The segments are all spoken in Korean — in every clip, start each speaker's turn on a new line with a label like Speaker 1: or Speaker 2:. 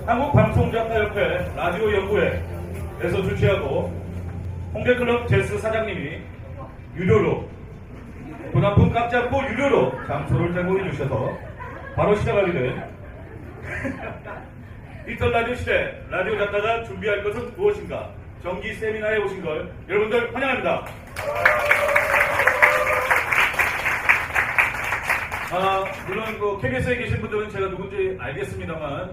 Speaker 1: 한국방송작가협회 라디오 연구회에서 주최하고 홍대클럽 제스 사장님이 유료로 돈 한 푼 깎지 않고 유료로 장소를 제공해 주셔서 바로 시작하게 된 디지털 라디오 시대 라디오 작가가 준비할 것은 무엇인가 정기 세미나에 오신 걸 여러분들 환영합니다. 물론 KBS에 계신 분들은 제가 누군지 알겠습니다만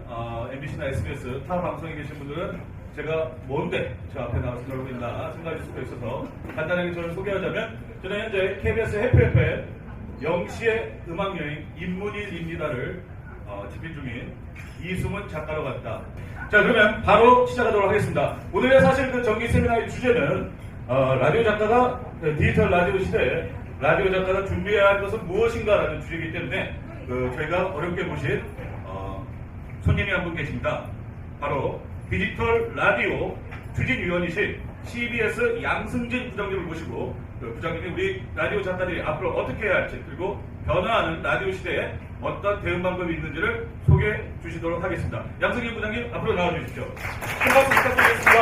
Speaker 1: MBC나 SBS 타 방송에 계신 분들은 제가 뭔데 저 앞에 나와서 그러고 있나 생각할 수도 있어서 간단하게 저를 소개하자면 저는 현재 KBS 해프FM 영시의 음악여행 인문일입니다를 집필 중인 이승훈 작가로 갔다. 자, 그러면 바로 시작하도록 하겠습니다. 오늘의 사실 그 정기 세미나의 주제는 라디오 작가가 디지털 라디오 시대에 라디오 작가가 준비해야 할 것은 무엇인가라는 주제이기 때문에 저희가 어렵게 모신 손님이 한 분 계십니다. 바로 디지털 라디오 추진위원이신 CBS 양승진 부장님을 모시고 부장님이 우리 라디오 작가들이 앞으로 어떻게 해야 할지 그리고 변화하는 라디오 시대에 어떤 대응 방법이 있는지를 소개해 주시도록 하겠습니다. 양승진 부장님 앞으로 나와주십시오. 큰 박수 부탁드리겠습니다.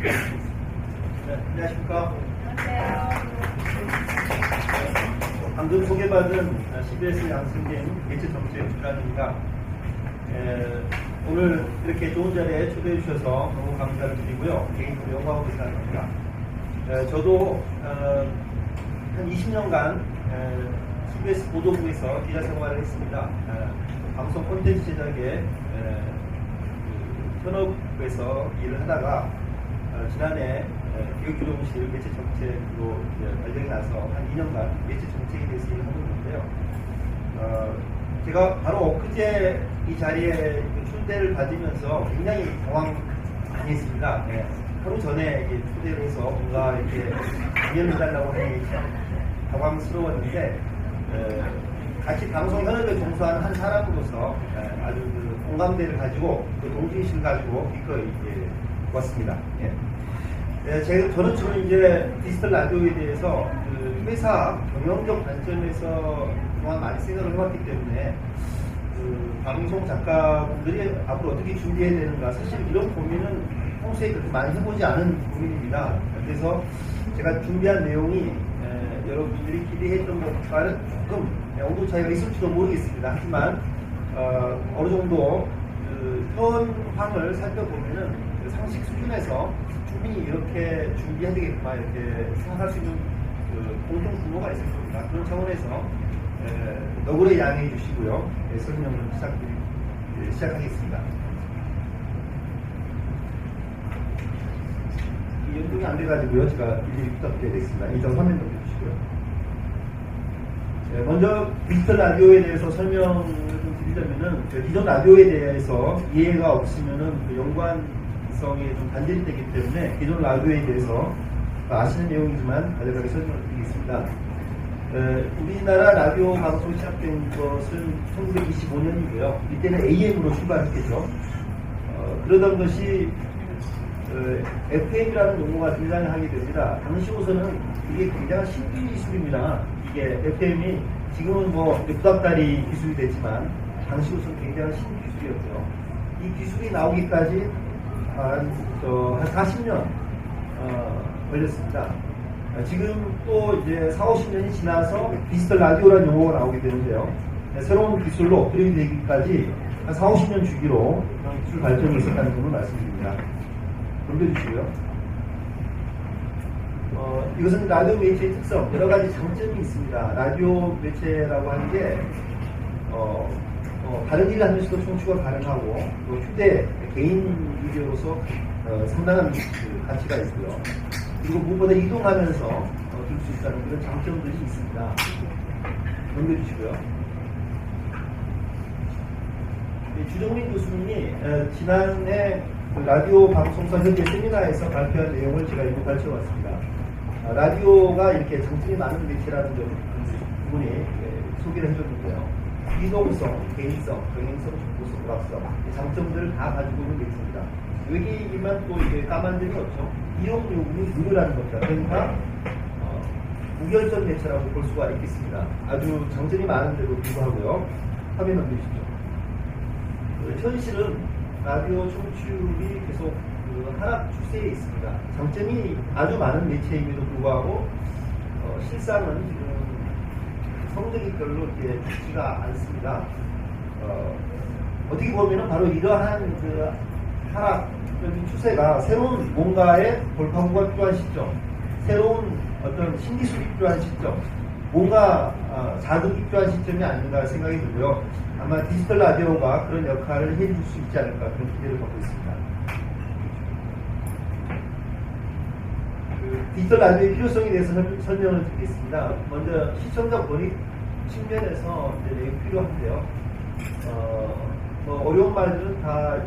Speaker 2: 네, 안녕하십니까.
Speaker 3: 안녕하세요.
Speaker 2: 방금 소개받은 CBS 양승진 매체정책부장입니다. 오늘 이렇게 좋은 자리에 초대해 주셔서 너무 감사를 드리고요. 개인적으로 영광으로 생각합니다. 저도 한 20년간 CBS 보도부에서 기자 생활을 했습니다. 방송 콘텐츠 제작에 현업에서 일을 하다가 지난해 기획조정실 매체정책으로 발령이 나서 한 2년간 매체정책에 대해서 일을 하고 있는데요. 제가 바로 엊그제 이 자리에 초대를 받으면서 굉장히 당황 많이 했습니다. 하루 전에 초대를 해서 뭔가 이렇게 공연해달라고 하니 당황스러웠는데 같이 방송 현업에 종사하는 한 사람으로서 아주 공감대를 가지고 동지의식을 가지고 기꺼이 왔습니다. 저는 주로 이제 디지털 라디오에 대해서 회사 경영적 관점에서 그동안 많이 생각을 해왔기 때문에 방송 작가분들이 앞으로 어떻게 준비해야 되는가 사실 이런 고민은 평소에 그렇게 많이 해보지 않은 고민입니다. 그래서 제가 준비한 내용이 여러분들이 기대했던 것과는 조금 온도 차이가 있을지도 모르겠습니다. 하지만 어느 정도 현황을 살펴보면은 상식 수준에서 충분히 이렇게 준비해야 되겠구나 이렇게 생각할 수 있는 공통 분모가 있을 겁니다. 그런 차원에서 너그러 양해해 주시고요. 설명을 시작하겠습니다. 이 연동이 안 돼가지고요. 제가 일일이 부탁드리겠습니다. 이전 화면 넘겨주시고요. 먼저 디지털 라디오에 대해서 설명을 좀 드리자면은 기존 라디오에 대해서 이해가 없으면은 연관성이 좀 단절이 되기 때문에 기존 라디오에 대해서 아시는 내용이지만 간략하게 설명을 드리겠습니다. 우리나라 라디오 방송이 시작된 것은 1925년이고요. 이때는 AM으로 출발했겠죠. 그러던 것이 FM이라는 용어가 등장하게 됩니다. 당시로서는 이게 굉장한 신비 기술입니다. 이게 FM이 지금은 뭐 부닥다리 기술이 됐지만 당시로서는 굉장한 신비 기술이었죠. 이 기술이 나오기까지 한 40년 걸렸습니다. 지금 또 이제 40-50년이 지나서 디지털 라디오라는 용어가 나오게 되는데요. 새로운 기술로 업그레이드 되기까지 한 40-50년 주기로 기술 발전이 있었다는 점을 말씀드립니다. 넘겨주시고요. 이것은 라디오 매체의 특성, 여러 가지 장점이 있습니다. 라디오 매체라고 하는 게 다른 일을 하면서도 청취가 가능하고 또 휴대 개인 미디어로서 상당한 가치가 있고요. 그리고 무엇보다 이동하면서 들 수 있다는 그런 장점들이 있습니다. 넘겨주시고요. 주정민 교수님이 지난해 라디오 방송사 협회 세미나에서 발표한 내용을 제가 이거 발표해왔습니다. 라디오가 이렇게 장점이 많은 매체라는 부분이 소개를 해줬는데요. 이동성, 개인성, 경행성, 정보성, 오락성 장점들을 다 가지고 있는 매체입니다. 여기만 또 이게 까만 점이 없죠. 이용 요금이 무료라는 겁니다. 그러니까 무결점 매체라고 볼 수가 있겠습니다. 아주 장점이 많은데도 불구하고요. 화면 넘겨주시죠. 현실은 라디오 청취율이 계속 하락 추세에 있습니다. 장점이 아주 많은 매체임에도 불구하고 실상은 지금 성적이 별로 이렇게 좋지가 않습니다. 어떻게 보면은 바로 이러한 그 하락적인 추세가 새로운 뭔가의 돌파구가 필요한 시점, 새로운 어떤 신기술이 필요한 시점, 뭔가 자극이 필요한 시점이 아닌가 생각이 들고요. 아마 디지털 라디오가 그런 역할을 해줄 수 있지 않을까 그런 기대를 갖고 있습니다. 디지털 라디오의 필요성에 대해서 설명을 드리겠습니다. 먼저 시청자 권익 측면에서 이제 필요한데요. 어려운 말들은 다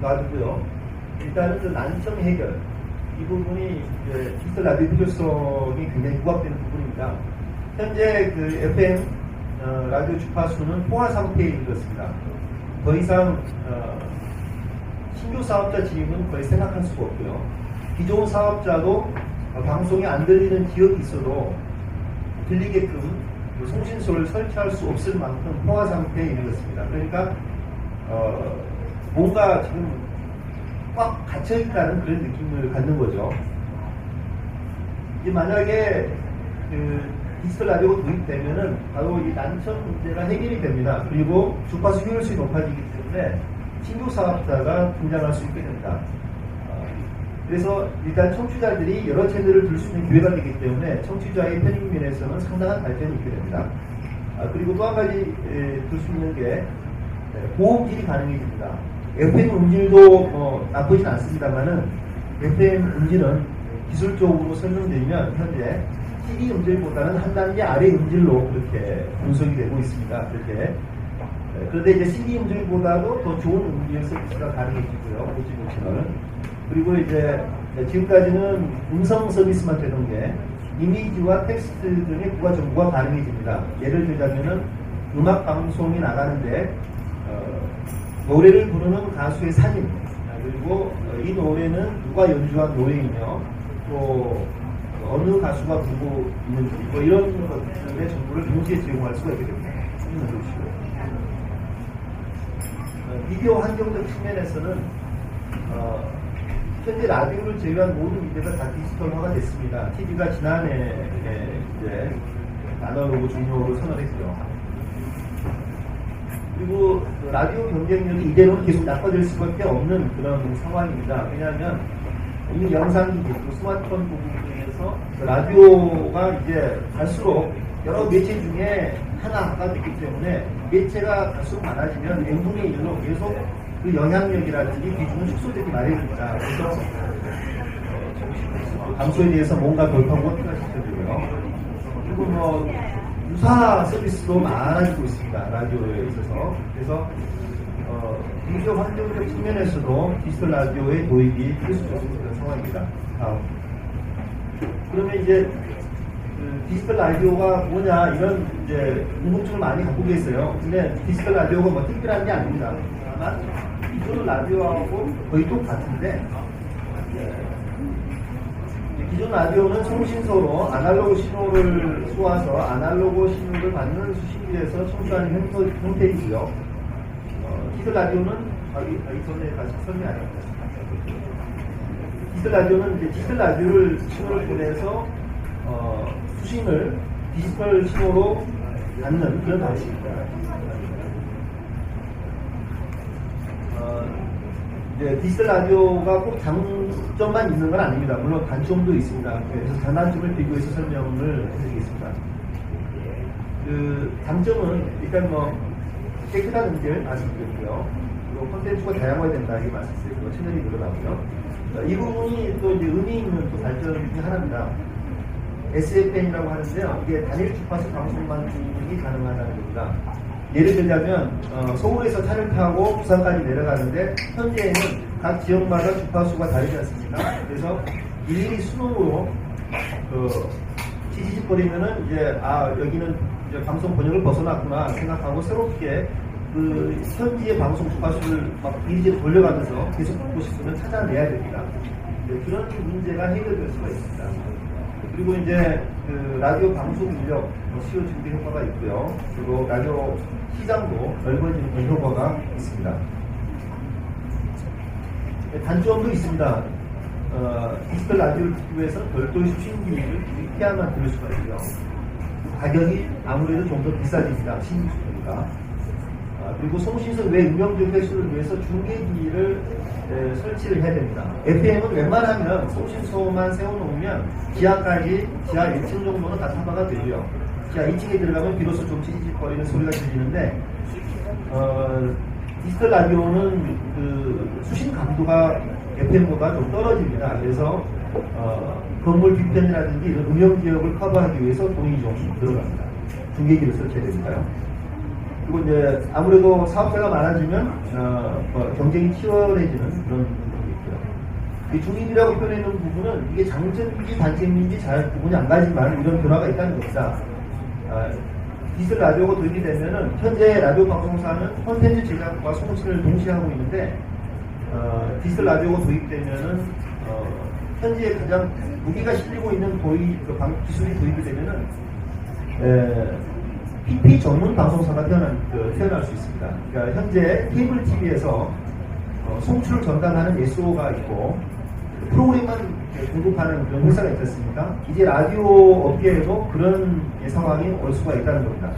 Speaker 2: 놔두고요. 일단은 그 난점 해결, 이 부분이 이제 디지털 라디오 필요성이 굉장히 부각되는 부분입니다. 현재 그 FM 라디오 주파수는 포화 상태에 이르렀습니다. 더 이상 신규 사업자 진입은 거의 생각할 수가 없고요. 기존 사업자도 방송이 안 들리는 지역이 있어도 들리게끔 송신소를 설치할 수 없을 만큼 포화 상태에 이르렀습니다. 그러니까 뭔가 지금 꽉 갇혀있다는 그런 느낌을 갖는 거죠. 이제 만약에 그 디지털 라디오가 도입되면은 바로 이 난점 문제가 해결이 됩니다. 그리고 주파수 효율성이 높아지기 때문에 신규 사업자가 등장할 수 있게 됩니다. 그래서 일단 청취자들이 여러 채널을 들 수 있는 기회가 되기 때문에 청취자의 편익 면에서는 상당한 발전이 있게 됩니다. 그리고 또 한 가지 들 수 있는 게 고음질이 가능해집니다. FM 음질도 나쁘진 않습니다만은 FM 음질은 기술적으로 설명드리면 현재 CD 음질보다는 한 단계 아래 음질로 그렇게 분석이 되고 있습니다. 그렇게. 그런데 이제 CD 음질보다도 더 좋은 음질 서비스가 가능해지고요. 55채널은. 그리고 이제 지금까지는 음성 서비스만 되던 게 이미지와 텍스트 등의 부가 정보가 가능해집니다. 예를 들자면은 음악 방송이 나가는데 노래를 부르는 가수의 사진, 그리고 이 노래는 누가 연주한 노래이며 또 어느 가수가 부르고 있는지 뭐 이런 것들의 정보를 동시에 제공할 수가 있게 됩니다. 비디오 환경적 측면에서는 현재 라디오를 제외한 모든 미디어가 다 디지털화가 됐습니다. TV가 지난해 이제 아날로그 종료로 선언했죠. 그리고 라디오 경쟁력이 이대로는 계속 나빠질 수밖에 없는 그런 상황입니다. 왜냐하면 이미 영상기기, 스마트폰 부분 중에서 라디오가 이제 갈수록 여러 매체 중에 하나가 되기 때문에 매체가 갈수록 많아지면 n분의 1로 계속 그 영향력이라든지 비중은 축소되기 마련입니다. 그래서 방송에 대해서 뭔가 돌파구가 필요한 시점이고요. 그리고 뭐 유사 서비스도 많아지고 있습니다. 라디오에 있어서. 그래서 미디어 환경적 측면에서도 디지털 라디오의 도입이 필수적인 그런 상황입니다. 다음. 그러면 이제 디지털 라디오가 뭐냐 이런 이제 궁금증을 많이 갖고 계세요. 근데 디지털 라디오가 뭐 특별한 게 아닙니다. 다만 기존 라디오하고 거의 똑같은데 기존 라디오는 송신소로 아날로그 신호를 쏘아서 아날로그 신호를 받는 수신기에서 청소하는 형태이고요. 디지털 라디오는 이 전에 같이 설명하겠습니다. 디지털 라디오는 이제 디지털 라디오를 신호를 보내서 수신을 디지털 신호로 받는 그런 방식입니다. 이제 디지털 라디오가 꼭 장점만 있는 건 아닙니다. 물론 단점도 있습니다. 그래서 장단점을 비교해서 설명을 해드리겠습니다. 그 장점은 일단 뭐 깨끗한 음질 말씀드렸고요. 그리고 콘텐츠가 다양화해야 된다 이게 말씀드렸고 채널이 늘어나고요. 이 부분이 또 이제 의미 있는 또 발전 중에 하나입니다. SFM이라고 하는데요. 이게 단일 주파수 방송만 중이 가능하다는 겁니다. 예를 들자면 서울에서 차를 타고 부산까지 내려가는데 현재는 각 지역마다 주파수가 다르지 않습니까? 그래서 일일이 수동으로 지지직거리면은 이제 여기는 이제 방송 번역을 벗어났구나 생각하고 새롭게 그 현지의 방송 주파수를 막 이리저리 돌려가면서 계속 듣고 싶으면 찾아내야 됩니다. 그런 문제가 해결될 수가 있습니다. 그리고 이제 그 라디오 방송 인력 수요 증대 효과가 있고요. 그리고 라디오 시장도 넓어지는 효과가 있습니다. 단점도 있습니다. 디지털 라디오를 듣기 위해서 별도의 수신기를 구입해야만 들을 수가 있고요. 가격이 아무래도 좀 더 비싸집니다. 신규수니까. 그리고 송신선 외 음영적 횟수를 위해서 중계기를 설치를 해야 됩니다. FM은 웬만하면 송신소만 세워놓으면 지하까지 지하 1층 정도는 다 커버가 되고요. 지하 2층에 들어가면 비로소 좀 찌릿거리는 소리가 들리는데 디지털 라디오는 그 수신 강도가 FM보다 좀 떨어집니다. 그래서 건물 뒤편이라든지 이런 음영 지역을 커버하기 위해서 돈이 좀 들어갑니다. 중계기를 설치해야 되니까요. 그리고 이제 아무래도 사업자가 많아지면 경쟁이 치열해지는 그런 부분이 있고요. 이 중립이라고 표현하는 부분은 이게 장점인지 단점인지 잘 구분이 안 가지만 이런 변화가 있다는 겁니다. 디지털 라디오가 도입이 되면은 현재 라디오 방송사는 콘텐츠 제작과 송신을 동시에 하고 있는데 디지털 라디오가 도입되면은 현재 가장 무게가 실리고 있는 기술이 도입이 되면은 PP 전문 방송사가 태어날 수 있습니다. 그러니까 현재 케이블 TV에서 송출을 전담하는 SO가 있고 프로그램만 공급하는 그런 회사가 있지 않습니까? 이제 라디오 업계에도 그런 상황이 올 수가 있다는 겁니다.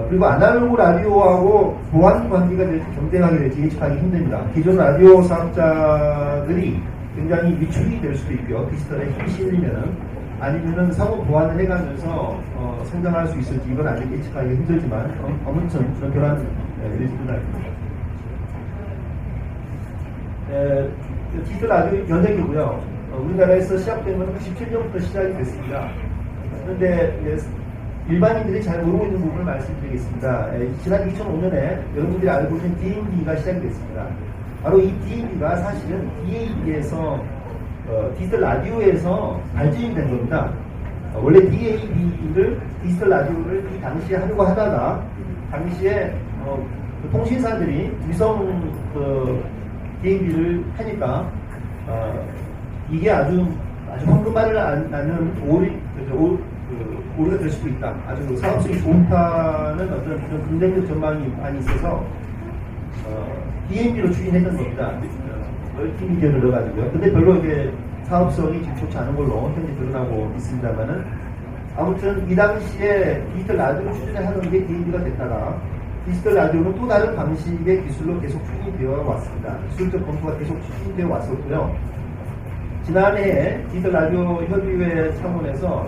Speaker 2: 그리고 아날로그 라디오하고 보안 관계가 될지 경쟁하게 될지 예측하기 힘듭니다. 기존 라디오 사업자들이 굉장히 위축이 될 수도 있고요. 디지털에 힘이 실리면은 아니면은 상호 보완을 해가면서 성장할 수 있을지 이건 아직 예측하기 힘들지만 아무튼 그런 변화는 일어날 겁니다. 디지털 라디오 연예계고요. 우리나라에서 시작된 건 97년부터 시작이 됐습니다. 그런데 일반인들이 잘 모르고 있는 부분을 말씀드리겠습니다. 지난 2005년에 여러분들이 알고 있는 DAB가 시작이 됐습니다. 바로 이 DAB가 사실은 DAB에서 디지털 라디오에서 발전이 된 겁니다. 원래 DAB를 디지털 라디오를 이 당시에 하려고 하다가 당시에 그 통신사들이 위성 DAB를 하니까 이게 아주 황금알을 낳는 오류가 될 수도 있다. 아주 사업성이 좋다는 어떤 그런 긍정적 전망이 많이 있어서 DAB로 추진했던 겁니다. 멀티미디어를 넣어가지고요. 근데 별로 이게 사업성이 지금 좋지 않은 걸로 현재 드러나고 있습니다만은 아무튼 이 당시에 디지털 라디오를 추진하던 게 DAB가 됐다가 디지털 라디오는 또 다른 방식의 기술로 계속 추진되어 왔습니다. 기술적 검토가 계속 추진되어 왔었고요. 지난해에 디지털 라디오 협의회 차원에서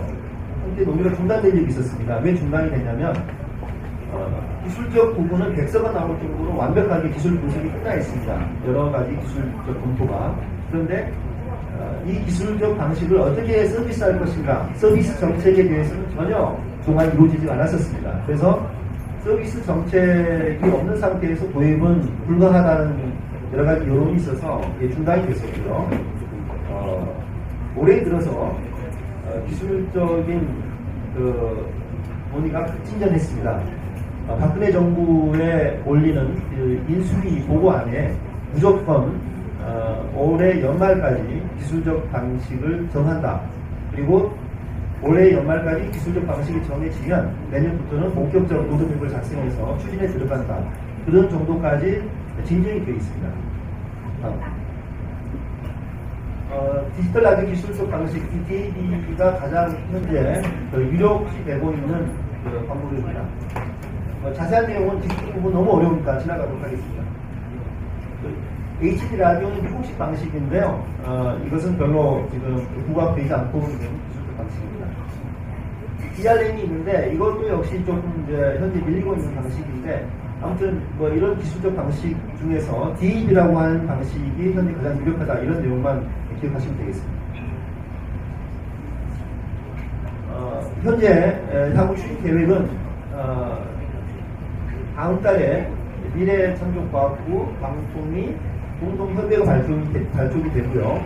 Speaker 2: 한때 논의가 중단된 적이 있었습니다. 왜 중단이 됐냐면 기술적 부분은 백서가 나올 정도로 완벽하게 기술 분석이 끝나 있습니다. 여러 가지 기술적 검토가. 그런데 이 기술적 방식을 어떻게 서비스할 것인가, 서비스 정책에 대해서는 전혀 정말 이루어지지 않았었습니다. 그래서 서비스 정책이 없는 상태에서 도입은 불가하다는 여러 가지 여론이 있어서 중단이 됐었고요. 올해 들어서 기술적인 논의가 급진전했습니다. 박근혜 정부에 올리는 그 인수위 보고안에 무조건 올해 연말까지 기술적 방식을 정한다. 그리고 올해 연말까지 기술적 방식이 정해지면 내년부터는 본격적 로드맵을 작성해서 추진에 들어간다. 그런 정도까지 진전이 되어 있습니다. 디지털 라디오 기술적 방식 DAB가 가장 현재 유력시 되고 있는 방법입니다. 자세한 내용은 뒷부분 부분 너무 어려우니까 지나가도록 하겠습니다. HD 라디오는 미국식 방식인데요. 이것은 별로 지금 부각되지 않고 있는 기술적 방식입니다. DRM이 있는데 이것도 역시 조금 이제 현재 밀리고 있는 방식인데 아무튼 뭐 이런 기술적 방식 중에서 DAB라고 하는 방식이 현재 가장 유력하다 이런 내용만 기억하시면 되겠습니다. 현재 향후 추진 계획은 다음 달에 미래창조과학부 방통위 공동협의가 발족이 되고요.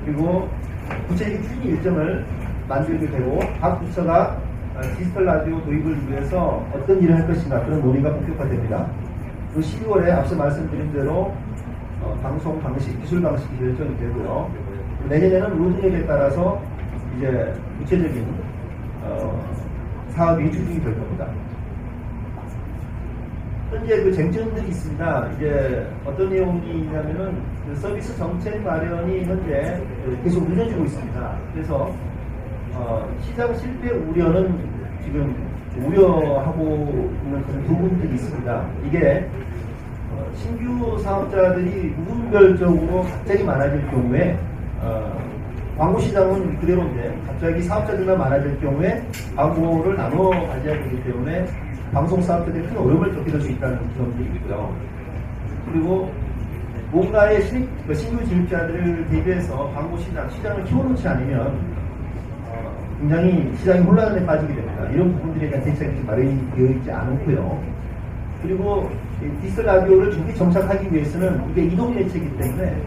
Speaker 2: 그리고 구체적인 추진 일정을 만들게 되고 각 부처가 디지털 라디오 도입을 위해서 어떤 일을 할 것인가 그런 논의가 본격화됩니다. 그 12월에 앞서 말씀드린 대로 방송 방식, 기술 방식이 결정이 되고요. 내년에는 로드맵에 따라서 이제 구체적인 사업이 추진이 될 겁니다. 현재 그 쟁점들이 있습니다. 이제 어떤 내용이냐면은 그 서비스 정책 마련이 현재 계속 늦어지고 있습니다. 그래서 시장 실패 우려는 지금 우려하고 있는 그런 부분들이 있습니다. 이게 신규 사업자들이 무분별적으로 갑자기 많아질 경우에 광고 시장은 그대로인데 갑자기 사업자들만 많아질 경우에 광고를 나눠 가져야 되기 때문에 방송 사업자들이 큰 어려움을 겪게 될 수 있다는 점들이 있고요. 그리고 뭔가의 신규 진입자들을 대비해서 광고 시장을 키워놓지 않으면 굉장히 시장이 혼란에 빠지게 됩니다. 이런 부분들에 대한 대책이 마련이 되어 있지 않고요. 그리고 디지털 라디오를 조기 정착하기 위해서는 이게 이동 매체이기 때문에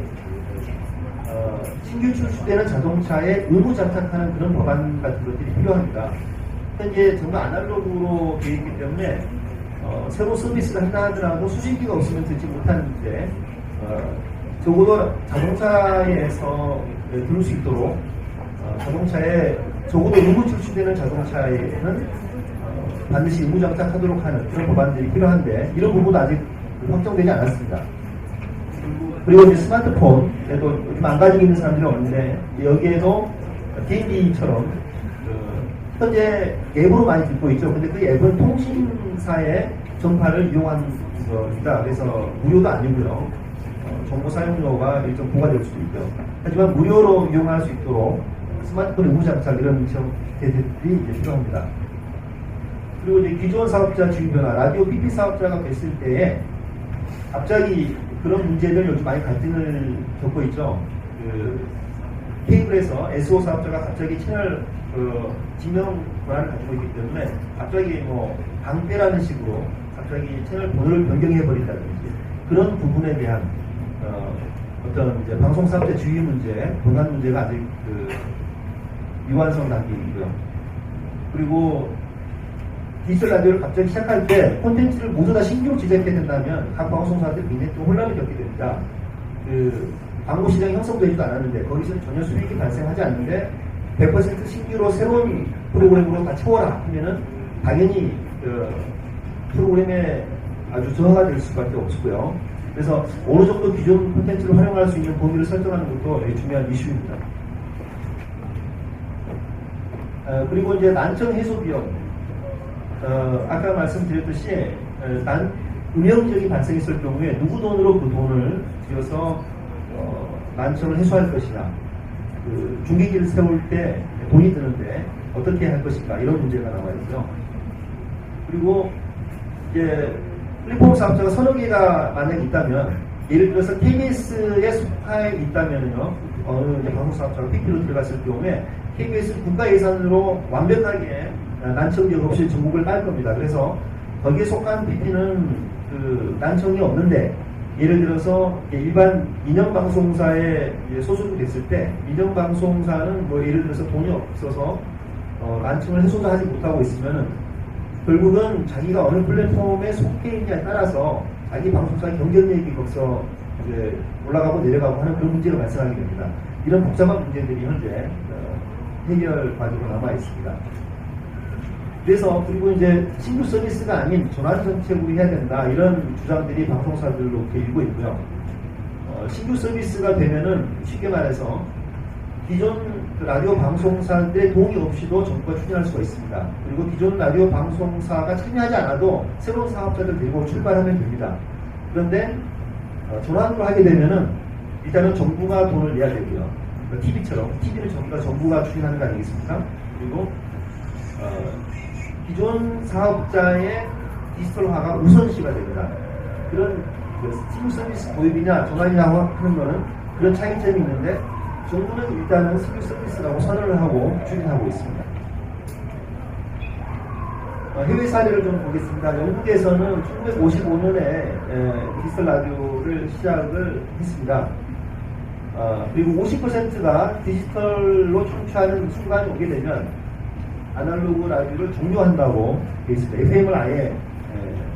Speaker 2: 신규 출시되는 자동차에 의무 장착하는 그런 법안 같은 것들이 필요합니다. 현재 정말 아날로그로 되어 있기 때문에 새로 서비스를 한다 하더라도 수신기가 없으면 듣지 못하는데 적어도 자동차에서 들을 수 있도록 자동차에 적어도 의무 출시되는 자동차에는 반드시 의무 장착하도록 하는 그런 법안들이 필요한데 이런 부분도 아직 확정되지 않았습니다. 그리고 이제 스마트폰에도 요즘 안 가지고 있는 사람들이 없는데 여기에도 D&D처럼 현재 앱으로 많이 듣고 있죠. 근데 그 앱은 통신사의 전파를 이용하는 겁니다. 그래서 무료도 아니고요. 정보 사용료가 일정 부과될 수도 있고요. 하지만 무료로 이용할 수 있도록 스마트폰 의무 장착 이런 대책들이 이제 필요합니다. 그리고 이제 기존 사업자 주의 변화, 라디오 PP 사업자가 됐을 때에 갑자기 그런 문제들 요즘 많이 갈등을 겪고 있죠. 케이블에서 SO 사업자가 갑자기 채널 지명 권한을 가지고 있기 때문에 갑자기 뭐 방패라는 식으로 갑자기 채널 번호를 변경해 버린다든지 그런 부분에 대한 어떤 이제 방송 사업자 주의 문제, 권한 문제가 아직 미완성 단계이고요. 그리고 디지털 라디오를 갑자기 시작할 때 콘텐츠를 모두 다 신규로 제작해야 된다면 각 방송사들이 굉장히 또 혼란을 겪게 됩니다. 광고 시장이 형성되지도 않았는데 거기서 전혀 수익이 발생하지 않는데 100% 신규로 새로운 프로그램으로 다 채워라 하면은 당연히 프로그램에 아주 저하가 될 수밖에 없고요. 그래서 어느 정도 기존 콘텐츠를 활용할 수 있는 범위를 설정하는 것도 중요한 이슈입니다. 그리고 이제 난청 해소 비용. 아까 말씀드렸듯이 음영지역이 발생했을 경우에 누구 돈으로 그 돈을 들여서 난청을 해소할 것이냐, 중계기를 세울 때 돈이 드는데 어떻게 할 것인가 이런 문제가 나와 있고요. 그리고 이제 플랫폼 사업자가 서너 개가 만약에 있다면 예를 들어서 KBS에 속해 있다면요, 이제 방송 사업자가 PP로 들어갔을 경우에 KBS 국가 예산으로 완벽하게 난청지역 없이 전국을 깔 겁니다. 그래서 거기에 속한 PP는 난청이 없는데 예를 들어서 일반 민영방송사에 소속이 됐을 때 민영방송사는 뭐 예를 들어서 돈이 없어서 난청을 해소도 하지 못하고 있으면은 결국은 자기가 어느 플랫폼에 속해 있냐에 따라서 자기 방송사의 경쟁력이 거기서 이제 올라가고 내려가고 하는 그런 문제가 발생하게 됩니다. 이런 복잡한 문제들이 현재 해결 과제로 남아 있습니다. 그래서 그리고 이제 신규 서비스가 아닌 전환 정책으로 해야 된다 이런 주장들이 방송사들로부터 일고 있고요. 신규 서비스가 되면은 쉽게 말해서 기존 라디오 방송사들의 동의 없이도 정부가 추진할 수가 있습니다. 그리고 기존 라디오 방송사가 참여하지 않아도 새로운 사업자들 들고 출발하면 됩니다. 그런데 전환을 하게 되면은 일단은 정부가 돈을 내야 되고요. TV처럼 TV는 정부가 추진하는 거 아니겠습니까? 그리고 기존 사업자의 디지털화가 우선시가 됩니다. 그런 스팀 서비스 도입이냐 전환이냐 하는 거는 그런 차이점이 있는데 정부는 일단은 스팀 서비스라고 선언을 하고 추진하고 있습니다. 해외 사례를 좀 보겠습니다. 영국에서는 1955년에 디지털 라디오를 시작을 했습니다. 그리고 50%가 디지털로 청취하는 순간이 오게 되면 아날로그 라디오를 종료한다고 되어 있습니다. FM을 아예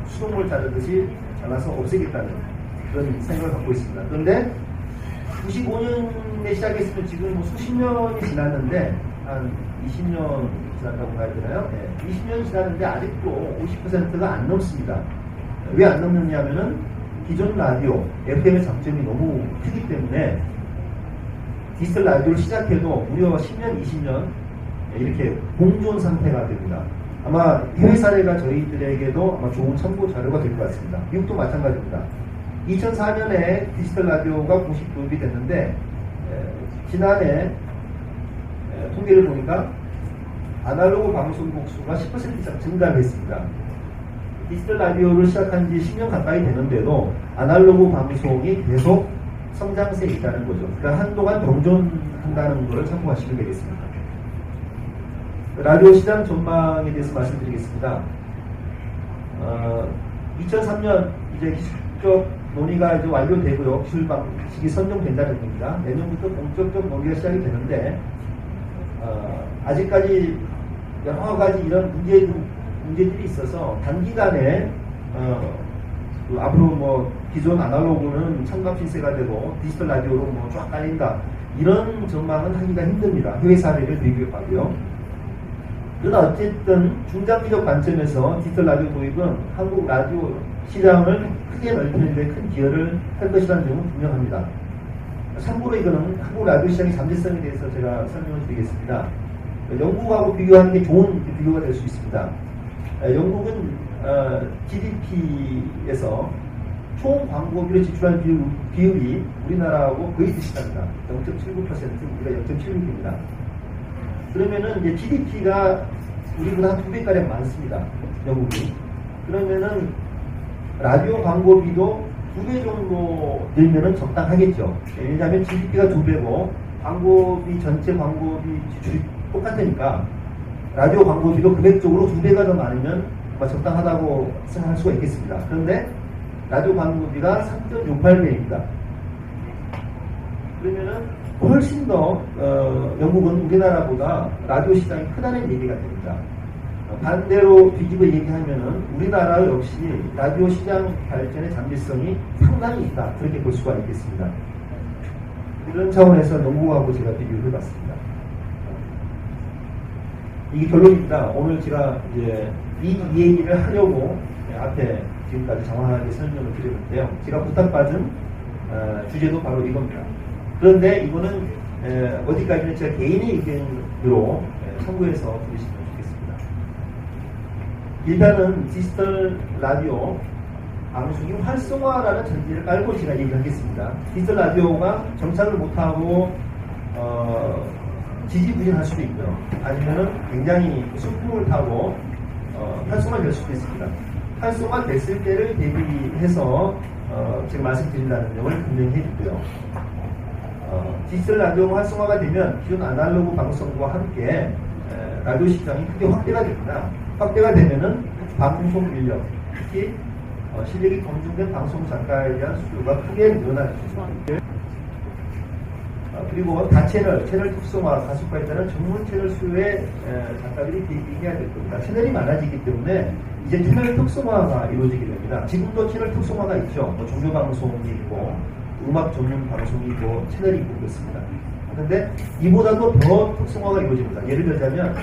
Speaker 2: 수돗물 자르듯이 잘라서 없애겠다는 그런 생각을 갖고 있습니다. 그런데 95년에 시작했으면 지금 수십 년이 지났는데 한 20년 지났다고 봐야 되나요? 네, 20년 지났는데 아직도 50%가 안 넘습니다. 왜 안 넘느냐면은 기존 라디오, FM의 장점이 너무 크기 때문에 디지털 라디오를 시작해도 무려 10년, 20년 이렇게 공존 상태가 됩니다. 아마 해외 사례가 저희들에게도 아마 좋은 참고 자료가 될 것 같습니다. 미국도 마찬가지입니다. 2004년에 디지털 라디오가 공식 도입이 됐는데 지난해 통계를 보니까 아날로그 방송 복수가 10% 이상 증가를 했습니다. 디지털 라디오를 시작한 지 10년 가까이 되는데도 아날로그 방송이 계속 성장세에 있다는 거죠. 그러니까 한동안 병존한다는 것을 참고하시면 되겠습니다. 라디오 시장 전망에 대해서 말씀드리겠습니다. 2003년 이제 기술적 논의가 이제 완료되고요. 기술 방식이 선정된다는 겁니다. 내년부터 본격적 논의가 시작이 되는데 아직까지 여러 가지 이런 문제들이 있어서 단기간에 앞으로 뭐 기존 아날로그는 참가 필세가 되고 디지털 라디오로 뭐 쫙 깔린다 이런 전망은 하기가 힘듭니다. 해외 사례를 비교하고요. 그러나 어쨌든 중장기적 관점에서 디지털 라디오 도입은 한국 라디오 시장을 크게 넓히는 데 큰 기여를 할 것이라는 점은 분명합니다. 참고로 이거는 한국 라디오 시장의 잠재성에 대해서 제가 설명을 드리겠습니다. 영국하고 비교하는 게 좋은 비교가 될 수 있습니다. 영국은 GDP에서 총 광고비를 지출한 비율이 우리나라하고 거의 비슷합니다. 0.79%, 우리가 0.76입니다. 그러면은 이제 GDP가 우리보다 한 2배가량 많습니다. 영국이. 그러면은 라디오 광고비도 2배 정도 늘면은 적당하겠죠. 왜냐하면 GDP가 2배고 광고비 전체 광고비 지출이 똑같으니까 라디오 광고비도 금액적으로 2배가 더 많으면 적당하다고 생각할 수가 있겠습니다. 그런데 라디오 광고비가 3.68배입니다. 그러면은 훨씬 더 영국은 우리나라보다 라디오 시장이 크다는 얘기가 됩니다. 반대로 뒤집어 얘기하면은 우리나라 역시 라디오 시장 발전의 잠재성이 상당히 있다 그렇게 볼 수가 있겠습니다. 이런 차원에서 영국하고 제가 비교를 해봤습니다. 이게 결론입니다. 오늘 제가 이제 이 얘기를 하려고 앞에 지금까지 장황하게 설명을 드렸는데요. 제가 부탁받은 주제도 바로 이겁니다. 그런데 이거는 어디까지는 제가 개인의 의견으로 참고해서 들으시면 좋겠습니다. 일단은 디지털 라디오 방송이 활성화라는 전제를 깔고 제가 얘기하겠습니다. 디지털 라디오가 정착을 못하고 지지부진할 수도 있고요. 아니면은 굉장히 순풍을 타고 활성화될 수도 있습니다. 활성화 됐을 때를 대비해서 제가 말씀드린다는 점을 분명히 해주고요. 디지털 라디오 활성화가 되면 기존 아날로그 방송과 함께 라디오 시장이 크게 확대가 됩니다. 확대가 되면은 방송 인력, 특히 실력이 검증된 방송 작가에 대한 수요가 크게 늘어날 수 있습니다. 그리고 채널 특성화, 가속화에 따른 전문 채널 수요에 작가들이 대비해야 될 겁니다. 채널이 많아지기 때문에 이제 채널 특성화가 이루어지게 됩니다. 지금도 채널 특성화가 있죠. 뭐 종교 방송이 있고, 음악 전문 방송이 있고, 채널이 있고 그렇습니다. 그런데 이보다도 더 특성화가 이루어집니다. 예를 들자면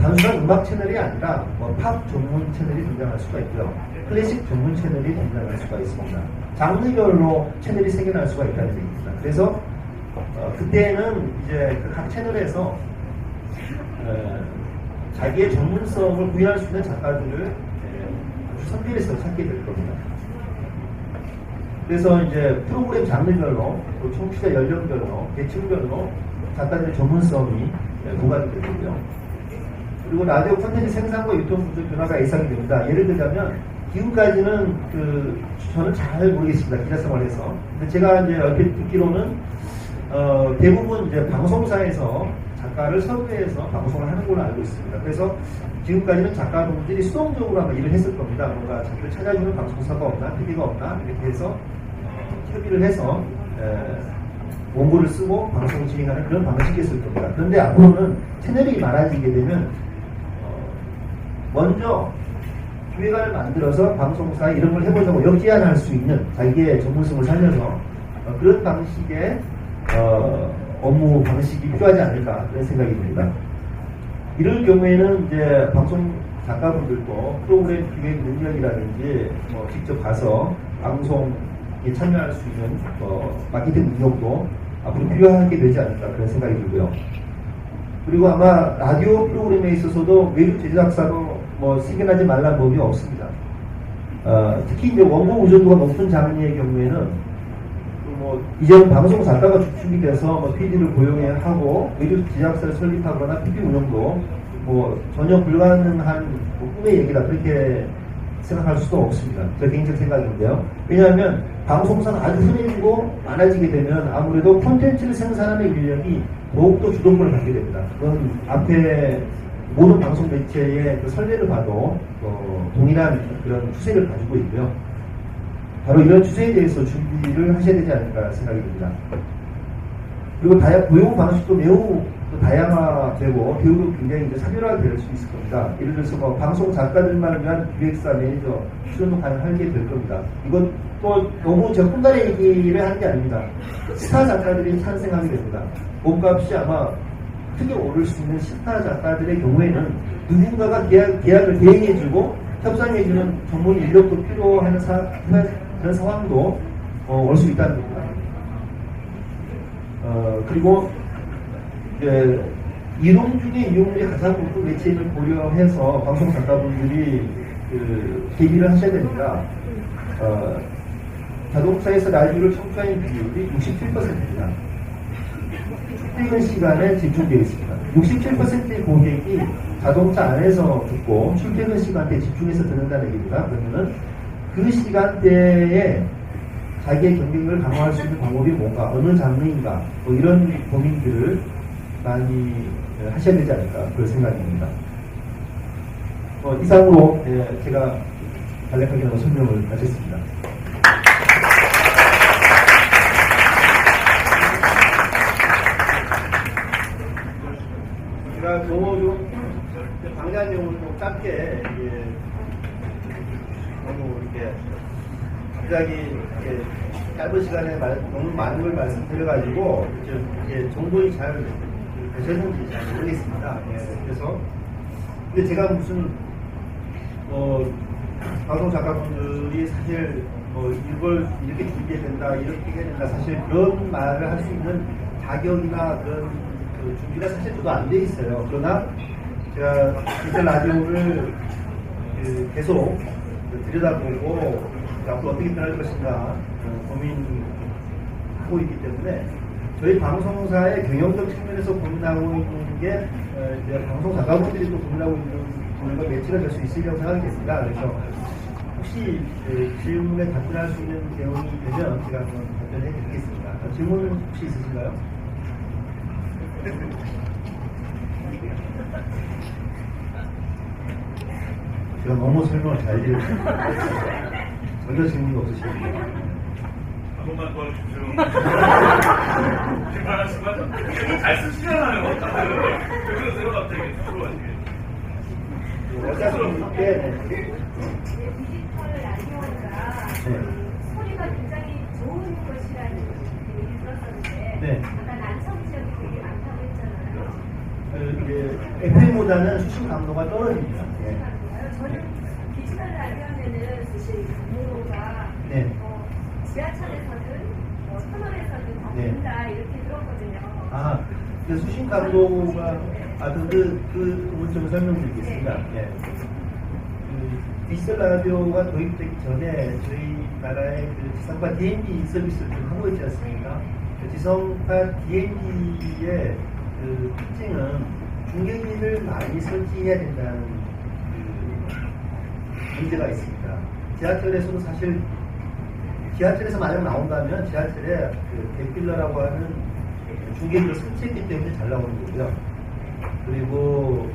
Speaker 2: 단순한 음악 채널이 아니라 팝 전문 채널이 등장할 수가 있고요. 클래식 전문 채널이 등장할 수가 있습니다. 장르별로 채널이 생겨날 수가 있다는 얘기입니다. 그래서 그때는 이제 각 채널에서 자기의 전문성을 부여할 수 있는 작가들을 아주 선별해서 찾게 될 겁니다. 그래서 이제 프로그램 장르별로, 또 청취자 연령별로, 계층별로 작가들의 전문성이 부각이 되고요. 그리고 라디오 콘텐츠 생산과 유통 구조 변화가 예상이 됩니다. 예를 들자면 지금까지는 저는 잘 모르겠습니다. 기자 생활에서. 근데 제가 이제 얼핏 듣기로는 대부분 이제 방송사에서 작가를 섭외해서 방송을 하는 걸로 알고 있습니다. 그래서 지금까지는 작가분들이 수동적으로 아마 일을 했을 겁니다. 뭔가 자기를 찾아주는 방송사가 없나, PD가 없나 이렇게 해서 협의를 해서 원고를 쓰고 방송을 진행하는 그런 방식이었을 겁니다. 그런데 앞으로는 채널이 많아지게 되면 먼저 기획안을 만들어서 방송사 이런 걸 해보자고 역제안할 수 있는 자기의 전문성을 살려서 그런 방식의 업무 방식이 필요하지 않을까 그런 생각이 듭니다. 이럴 경우에는 이제 방송 작가분들도 프로그램 기획 능력이라든지 뭐 직접 가서 방송에 참여할 수 있는 마케팅 능력도 앞으로 필요하게 되지 않을까 그런 생각이 들고요. 그리고 아마 라디오 프로그램에 있어서도 외주 제작사로 뭐 생겨나지 말라는 법이 없습니다. 특히 이제 원고 의존도가 높은 장르의 경우에는 뭐 이제는 방송 작가가 주축이 돼서 뭐 PD를 고용해야 하고 외주 제작사를 설립하거나 PD 운영도 뭐 전혀 불가능한 뭐 꿈의 얘기다 그렇게 생각할 수도 없습니다. 제 개인적 생각인데요. 왜냐하면 방송사는 아주 흔해지고 많아지게 되면 아무래도 콘텐츠를 생산하는 인력이 더욱더 주동권을 갖게 됩니다. 그건 앞에 모든 방송 매체의 그 선례를 봐도 동일한 그런 추세를 가지고 있고요. 바로 이런 추세에 대해서 준비를 하셔야 되지 않을까 생각이 듭니다. 그리고 고용 방식도 매우 다양화되고 교육도 굉장히 이제 차별화될 수 있을 겁니다. 예를 들어서 뭐 방송 작가들만 위한 기획사, 매니저 출연도 가능하게 될 겁니다. 이건 또 너무 제가 혼란의 얘기를 하는 게 아닙니다. 스타 작가들이 탄생하게 됩니다. 몸값이 아마 크게 오를 수 있는 스타 작가들의 경우에는 누군가가 계약을 대행해주고 협상해주는 전문 인력도 필요한 그런 상황도 올 수 있다는 겁니다. 그리고 이동 중에 이용률이 가장 높은 매체를 고려해서 방송 작가분들이 대비를 하셔야 됩니다. 자동차에서 라디오를 청취하는 비율이 67%입니다. 출퇴근 시간에 집중되어 있습니다. 67%의 고객이 자동차 안에서 듣고 출퇴근 시간대에 집중해서 듣는다는 얘기입니다. 그러면은 그 시간대에 자기의 경쟁력을 강화할 수 있는 방법이 뭔가, 어느 장르인가, 뭐 이런 고민들을 많이 하셔야 되지 않을까 그런 생각입니다. 이상으로 제가 간략하게 설명을 마쳤습니다. 제가 좀 방대한 내용을 좀 짧게 너무 이렇게 갑자기 이렇게 짧은 시간에 너무 많은 걸 말씀드려가지고 이제 정보이 잘 되셨는지 잘 모르겠습니다. 그래서 근데 제가 무슨 방송 작가분들이 사실 이걸 이렇게 준비해야 된다, 이렇게 해야 된다, 사실 그런 말을 할 수 있는 자격이나 그런 준비가 사실 저도 안 돼 있어요. 그러나 제가 디지털 라디오를 계속 들여다보고 앞으로 어떻게 변할 것인가 고민하고 있기 때문에 저희 방송사의 경영적 측면에서 고민하고 있는 게 이제 방송 작가분들이 또 고민하고 있는 고민과 매치가 될 수 있으리라고 생각했습니다. 그래서 혹시 질문에 답변할 수 있는 내용이 되면 제가 한번 답변해 드리겠습니다. 질문 혹시 있으신가요? 제가 너무 설명을 잘 드렸습니다. 전혀 질문이 없으시군요.
Speaker 1: 한 번만 도와주십시오. 심판하시면 잘 쓰시잖아요. 왜 그러세요, 갑자기?
Speaker 2: 어차피
Speaker 3: 디지털 라디오가 소리가 굉장히 좋은 것이라는 얘기를 들었었는데
Speaker 2: 네.
Speaker 3: 아까 난청 지역이 되게 많다고 했잖아요.
Speaker 2: FM보다는 수신 강도가 떨어집니다. 네.
Speaker 3: 저는 디지털 라디오면은 수신 강도가
Speaker 2: 네.
Speaker 3: 지하철에서든 터널에서든 다
Speaker 2: 네.
Speaker 3: 된다 이렇게 들었거든요.
Speaker 2: 수신 강도가 그 부분 설명드리겠습니다. 네. 디지털 라디오가 도입되기 전에 저희 나라의 지상파 DMB 서비스를 좀 하고 있지 않습니까? 지상파 DMB의 특징은 중계기를 많이 설치해야 된다는 문제가 있습니다. 지하철에서도 사실 지하철에서 만약 나온다면 지하철에 데필러라고 하는 중계기를 설치했기 때문에 잘 나오는 거고요. 그리고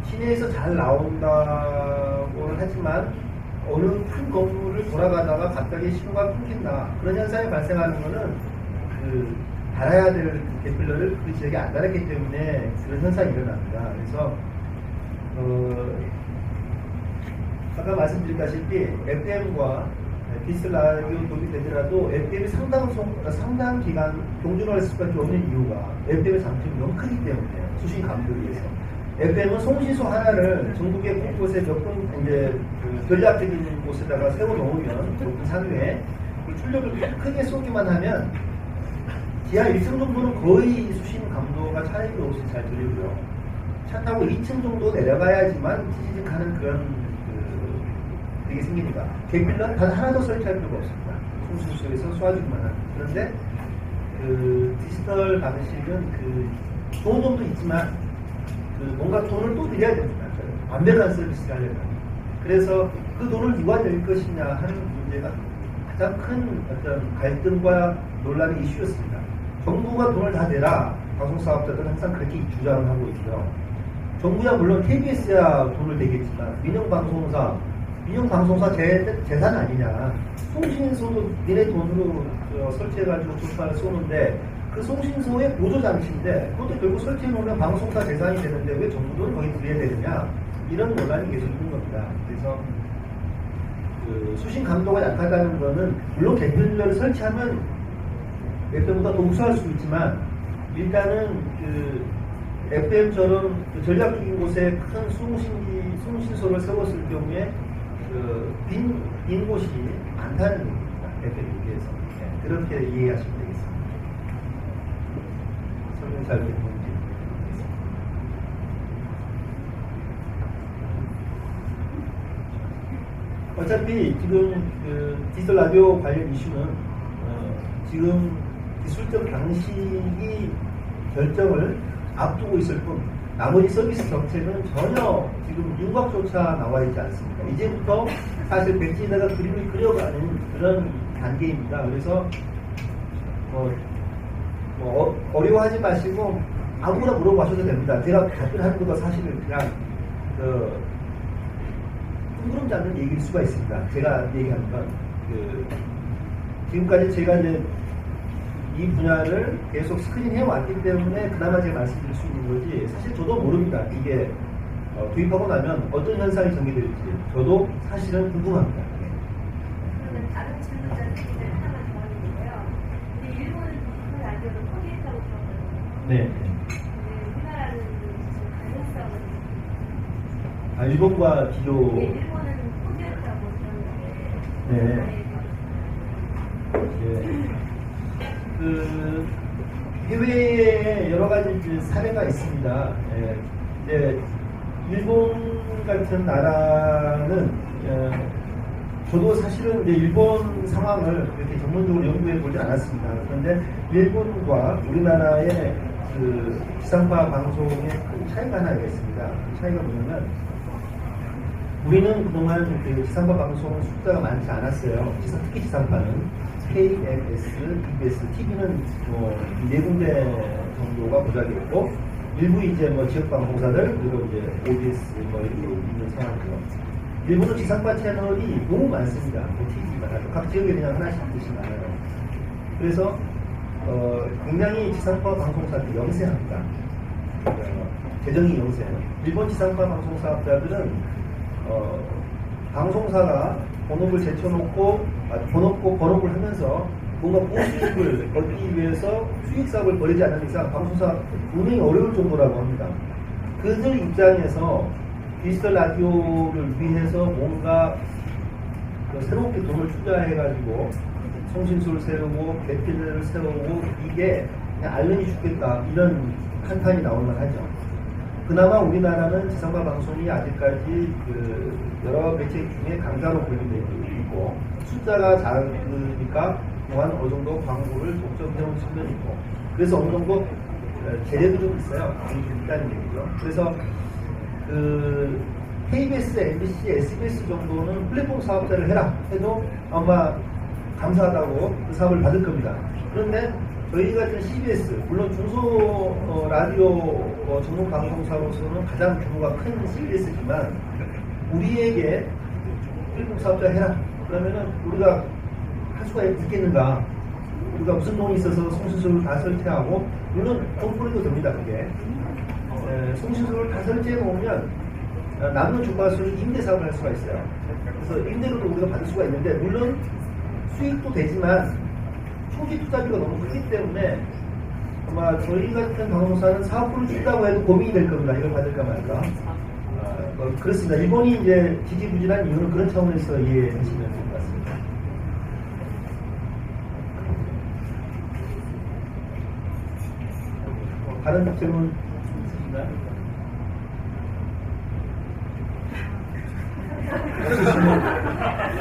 Speaker 2: 시내에서 잘 나온다고는 하지만 어느 큰 건물을 돌아가다가 갑자기 신호가 끊긴다, 그런 현상이 발생하는 거는 달아야 될 데필러를 그 지역에 안 달았기 때문에 그런 현상이 일어납니다. 그래서 아까 말씀드렸다시피 FM과 디지털 라디오 도입이 되더라도 FM이 상당 기간 동준화할 수밖에 없는 이유가 FM의 장점이 너무 크기 때문에 수신 감도에 의해서 FM은 송신소 하나를 전국의 곳곳에 몇 군 이제 그 전략적인 곳에다가 세워놓으면 높은 산 위에 그 출력을 크게 쏘기만 하면 지하 1층 정도는 거의 수신 감도가 차이가 없이 잘 들리고요. 차 타고 2층 정도 내려가야지만 찌직하는 그런 되게 생깁니다. 계필러는 단 하나도 설치할 필요가 없습니다. 송신소에서 쏘아주기만 합니다. 그런데 그 디지털 방식은 그 좋은 점도 있지만 그 뭔가 돈을 또 드려야 됩니다. 완벽한 서비스를 하려면. 그래서 그 돈을 누가 낼 것이냐 하는 문제가 가장 큰 어떤 갈등과 논란의 이슈였습니다. 정부가 돈을 다 내라 방송사업자들은 항상 그렇게 주장을 하고 있고요. 정부야 물론 KBS야 돈을 내겠지만 민영방송사 재산 아니냐. 송신소도 니네 돈으로 설치해가지고 조사를 쏘는데 그 송신소의 보조장치인데 그것도 결국 설치해놓으면 방송사 재산이 되는데 왜 정부 돈을 거기 드려야 되느냐. 이런 논란이 계속 있는 겁니다. 그래서 그 수신 감도가 약하다는 거는 물론 개편을 설치하면 FM보다 더 우수할 수 있지만 일단은 그 FM처럼 그 전략적인 곳에 큰 송신소를 세웠을 경우에 그 빈 곳이 많다는 얘기입니다. FM에 비해서. 네, 그렇게 이해하시면 되겠습니다. 설명 잘 됐는지 모르겠습니다. 어차피 지금 그 디지털 라디오 관련 이슈는 지금 기술적 방식이 결정을 앞두고 있을 뿐 나머지 서비스 정책은 전혀 지금 윤곽조차 나와 있지 않습니다. 이제부터 사실 백지에다가 그림을 그려가는 그런 단계입니다. 그래서 어려워하지 마시고 아무거나 물어보셔도 됩니다. 제가 답변하는 것도 사실은 그냥 뜬구름지 않는 얘기일 수가 있습니다. 제가 얘기하는 건 지금까지 제가 이제 이 분야를 계속 스크린 해왔기 때문에 그나마 제가 말씀드릴 수 있는 거지 사실 저도 모릅니다. 이게 도입하고 나면 어떤 현상이 전개될지 저도 사실은 궁금합니다.
Speaker 3: 그러면 다른 질문자들이 하나만 더 하는데요. 근데 일본은 디지털 라디오를 포기했다고 들었거든요.
Speaker 2: 네.
Speaker 3: 근데 우리나라는 지금 가능성은
Speaker 2: 일본과 비교.
Speaker 3: 네, 일본은 포기했다고 들었는데
Speaker 2: 네. 네. 그 해외에 여러 가지 사례가 있습니다. 이제 일본 같은 나라는 저도 사실은 이제 일본 상황을 이렇게 전문적으로 연구해 보지 않았습니다. 그런데 일본과 우리나라의 그 지상파 방송의 큰 차이가 하나 있습니다. 그 차이가 뭐냐면 우리는 그동안 그 지상파 방송 숫자가 많지 않았어요. 특히 지상파는 KBS, EBS, TV는 네 군데 정도가 보자기였고 일부 이제 지역 방송사들 그리고 이제 OBS 이렇게 있는 상황이죠. 일본은 지상파 채널이 너무 많습니다. TV가 각 지역에 그냥 하나씩 많아요. 그래서 굉장히 지상파 방송사들이 영세합니다. 재정이 영세해요. 일본 지상파 방송사업자들은 방송사가 본업을 제쳐놓고 본업을 하면서 뭔가 보수익을 얻기 위해서 수익사업을 벌이지 않는 이상 방송사 운영이 어려울 정도라고 합니다. 그들 입장에서 디지털 라디오를 위해서 뭔가 새롭게 돈을 투자해가지고 송신소를 세우고 배필을 세우고 이게 그냥 알른이 죽겠다 이런 한탄이 나올만 하죠. 그나마 우리나라는 지상파 방송이 아직까지 그 여러 매체 중에 강자로 분류되어 있고 숫자가 작으니까 또한 어느 정도 광고를 독점해온 측면이 있고 그래서 어느 정도 재력이 좀 있어요. 좀 있다는 얘기죠. 그래서 그 KBS, MBC, SBS 정도는 플랫폼 사업자를 해라 해도 아마 감사하다고 그 사업을 받을 겁니다. 그런데 저희 같은 CBS, 물론 중소 라디오 전문 방송사로서는 가장 규모가 큰 CBS지만 우리에게 플랫폼 사업자 해라. 그러면은 우리가 할 수가 있겠는가? 우리가 무슨 돈이 있어서 송신소를 다 설치하고 물론 돈 뿌리도 됩니다. 그게 송신소를 다 설치해 놓으면 남는 주파수를 임대 사업을 할 수가 있어요. 그래서 임대료도 우리가 받을 수가 있는데 물론 수익도 되지만 초기 투자비가 너무 크기 때문에 아마 저희 같은 방송사는 사업부를 준다고 해도 고민이 될 겁니다. 이걸 받을까 말까. 그렇습니다. 일본이 이제 지지부진한 이유는 그런 차원에서 이해하시면 될 것 같습니다. 다른 질문 있으신가요?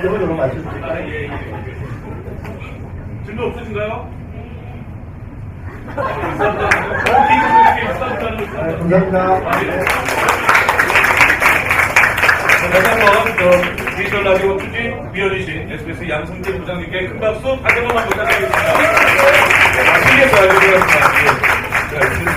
Speaker 2: 이걸 너무 맞춰주세요.
Speaker 1: 아, 예, 예. 질문 없으신가요?
Speaker 2: 감사합니다.
Speaker 1: 다시 한번 디지털 라디오 추진위원이신 SBS 양승진 부장님께 큰 박수 다시 한번 부탁드리겠습니다. 아, 신기해서 알고 들었습니다.